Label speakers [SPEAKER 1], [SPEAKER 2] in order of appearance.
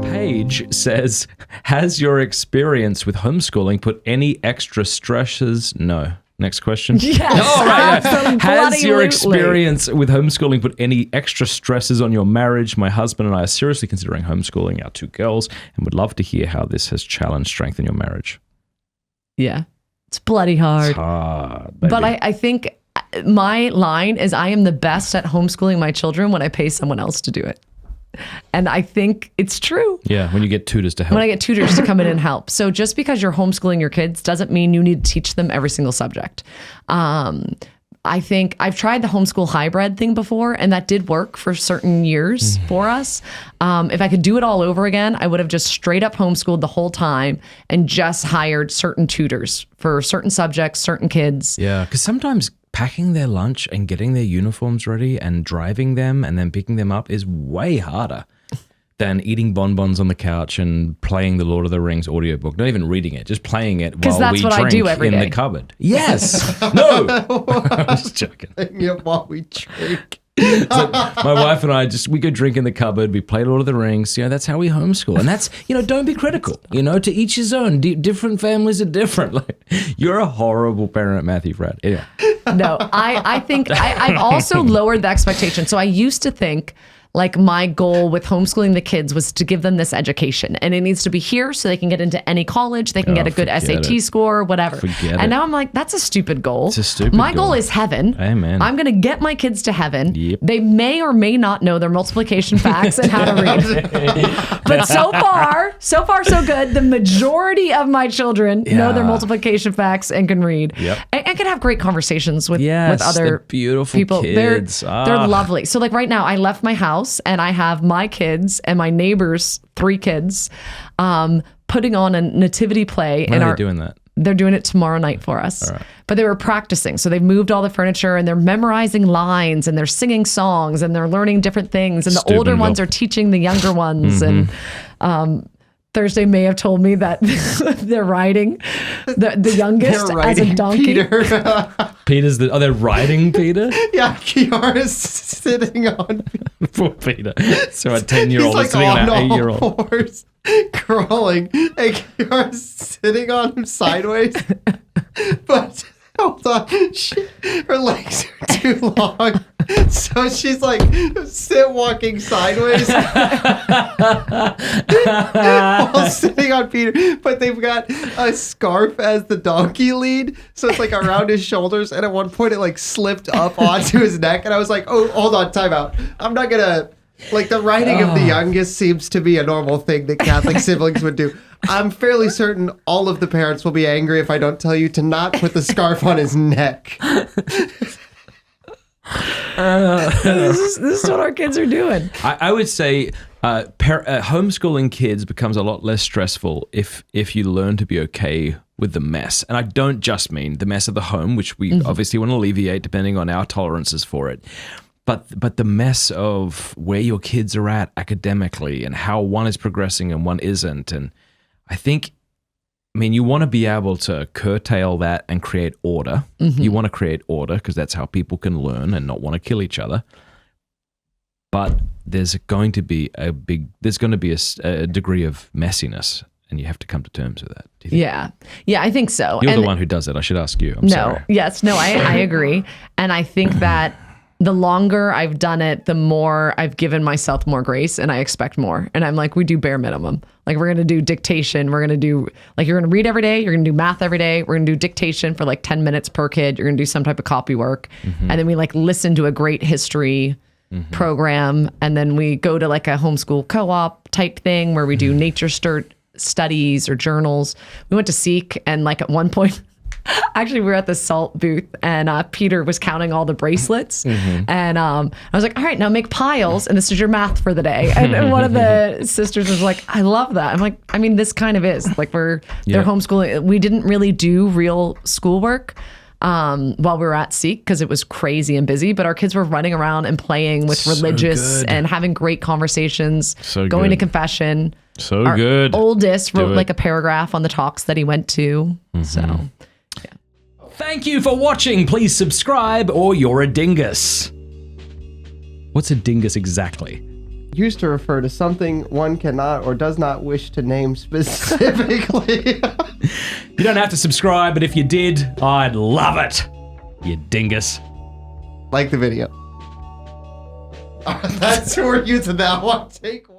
[SPEAKER 1] Paige says, has your experience with homeschooling put any extra stresses? No. Next question.
[SPEAKER 2] Yes, absolutely.
[SPEAKER 1] Has your experience with homeschooling put any extra stresses on your marriage? My husband and I are seriously considering homeschooling our 2 girls and would love to hear how this has challenged, strengthened your marriage.
[SPEAKER 2] Yeah, it's bloody hard.
[SPEAKER 1] It's hard, baby.
[SPEAKER 2] But I think my line is I am the best at homeschooling my children when I pay someone else to do it. And I think it's true.
[SPEAKER 1] Yeah, when you get tutors to help.
[SPEAKER 2] When I get tutors to come in and help. So just because you're homeschooling your kids doesn't mean you need to teach them every single subject. I think I've tried the homeschool hybrid thing before, and that did work for certain years for us. If I could do it all over again, I would have just straight up homeschooled the whole time and just hired certain tutors for certain subjects, certain kids.
[SPEAKER 1] Yeah, because sometimes packing their lunch and getting their uniforms ready and driving them and then picking them up is way harder than eating bonbons on the couch and playing the Lord of the Rings audiobook. Not even reading it, just playing it while
[SPEAKER 2] that's
[SPEAKER 1] we
[SPEAKER 2] what
[SPEAKER 1] drink
[SPEAKER 2] I do every
[SPEAKER 1] in
[SPEAKER 2] day.
[SPEAKER 1] the cupboard. Yes. No. I'm just joking.
[SPEAKER 3] While we drink.
[SPEAKER 1] So my wife and I we go drink in the cupboard. We play Lord of the Rings. That's how we homeschool. And that's, don't be critical. To each his own. Different families are different. Like, you're a horrible parent, Matthew Fradd. Anyway.
[SPEAKER 2] No, I think I've also lowered the expectation. So I used to think like my goal with homeschooling the kids was to give them this education, and it needs to be here so they can get into any college, they can get a good SAT score, whatever. And now I'm like, that's a stupid goal.
[SPEAKER 1] It's a stupid
[SPEAKER 2] My
[SPEAKER 1] goal.
[SPEAKER 2] goal is heaven.
[SPEAKER 1] Amen.
[SPEAKER 2] I'm going to get my kids to heaven.
[SPEAKER 1] Yep.
[SPEAKER 2] They may or may not know their multiplication facts and how to read. But so far, so good. The majority of my children know their multiplication facts and can read.
[SPEAKER 1] Yep.
[SPEAKER 2] And can have great conversations with
[SPEAKER 1] Yes,
[SPEAKER 2] other
[SPEAKER 1] they're beautiful
[SPEAKER 2] people.
[SPEAKER 1] kids.
[SPEAKER 2] They're lovely. So like right now, I left my house and I have my kids and my neighbors' 3 kids putting on a nativity play.
[SPEAKER 1] When are they doing that?
[SPEAKER 2] They're doing it tomorrow night for us.
[SPEAKER 1] All right.
[SPEAKER 2] But they were practicing. So they've moved all the furniture and they're memorizing lines and they're singing songs and they're learning different things. And the older ones are teaching the younger ones. And Thursday may have told me that they're riding the youngest as a donkey.
[SPEAKER 3] Peter.
[SPEAKER 1] Peter's they're riding Peter?
[SPEAKER 3] Yeah, Kiara's sitting on
[SPEAKER 1] Poor Peter. So a 10-year-old
[SPEAKER 3] He's
[SPEAKER 1] is sitting on an
[SPEAKER 3] all
[SPEAKER 1] 8-year-old.
[SPEAKER 3] fours, crawling, and Kiara's sitting on him sideways. But hold on, her legs are too long, so she's like walking sideways while sitting on Peter. But they've got a scarf as the donkey lead, so it's like around his shoulders. And at one point, it like slipped up onto his neck, and I was like, "Oh, hold on, time out. I'm not gonna." Like, the riding of the youngest seems to be a normal thing that Catholic siblings would do. I'm fairly certain all of the parents will be angry if I don't tell you to not put the scarf on his neck.
[SPEAKER 2] This is what our kids are doing.
[SPEAKER 1] I would say homeschooling kids becomes a lot less stressful if you learn to be okay with the mess. And I don't just mean the mess of the home, which we obviously want to alleviate depending on our tolerances for it. But the mess of where your kids are at academically and how one is progressing and one isn't. And I mean, you want to be able to curtail that and create order. You want to create order because that's how people can learn and not want to kill each other. But there's going to be a degree of messiness, and you have to come to terms with that. Do you think?
[SPEAKER 2] Yeah, I think so.
[SPEAKER 1] You're the one who does it. I should ask you. I'm sorry.
[SPEAKER 2] I agree. And I think that the longer I've done it, the more I've given myself more grace and I expect more. And I'm like, we do bare minimum. Like, we're going to do dictation. We're going to do, like, you're going to read every day. You're going to do math every day. We're going to do dictation for like 10 minutes per kid. You're going to do some type of copy work. And then we like listen to a great history program. And then we go to like a homeschool co-op type thing where we do nature studies or journals. We went to Seek, and like at one point, actually, we were at the salt booth and Peter was counting all the bracelets. And I was like, all right, now make piles. And this is your math for the day. And one of the sisters was like, I love that. I'm like, I mean, this kind of is like they're homeschooling. We didn't really do real schoolwork while we were at Seek because it was crazy and busy. But our kids were running around and playing with religious and having great conversations, going to confession.
[SPEAKER 1] Our good.
[SPEAKER 2] Oldest wrote like a paragraph on the talks that he went to. So...
[SPEAKER 1] Thank you for watching. Please subscribe or you're a dingus. What's a dingus exactly?
[SPEAKER 3] used to refer to something one cannot or does not wish to name specifically.
[SPEAKER 1] You don't have to subscribe, but if you did, I'd love it. You dingus.
[SPEAKER 3] Like the video. That's who we're using that one. Take